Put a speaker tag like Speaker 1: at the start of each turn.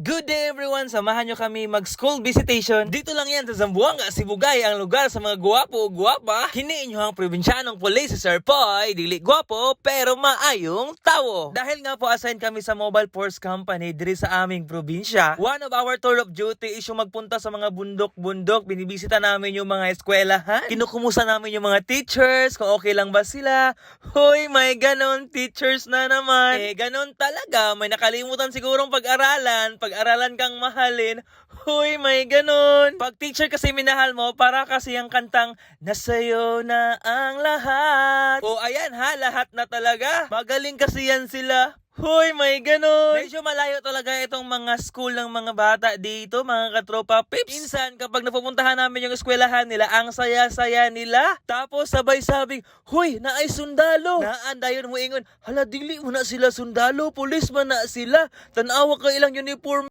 Speaker 1: Good day everyone! Samahan nyo kami mag-school visitation. Dito lang yan sa Zamboanga, Sibugay, ang lugar sa mga guwapo o guwapa. Hiniin nyo ang probinsyanong police si Sir Poy, dili guwapo pero maayong tawo. Dahil nga po assign kami sa Mobile Force Company diri sa aming probinsya, one of our tour of duty is yung magpunta sa mga bundok-bundok. Binibisita namin yung mga eskwelahan. Kinukumusta namin yung mga teachers, kung okay lang ba sila. Hoy, may ganon teachers na naman. Ganon talaga. May nakalimutan sigurong pag-aralan kang mahalin. Huy, may ganon. Pag teacher kasi minahal mo, para kasi ang kantang nasa'yo na ang lahat. O ayan ha, lahat na talaga. Magaling kasi yan sila. Hoy, may ganon. Medyo malayo talaga itong mga school ng mga bata dito, mga katropa pips. Minsan, kapag napupuntahan namin yung eskwelahan nila, ang saya-saya nila. Tapos sabay sabing, hoy, naay sundalo. Naandayon mo ingon, hala, dili mo na sila sundalo, pulis man na sila. Tanawa ka ilang uniform.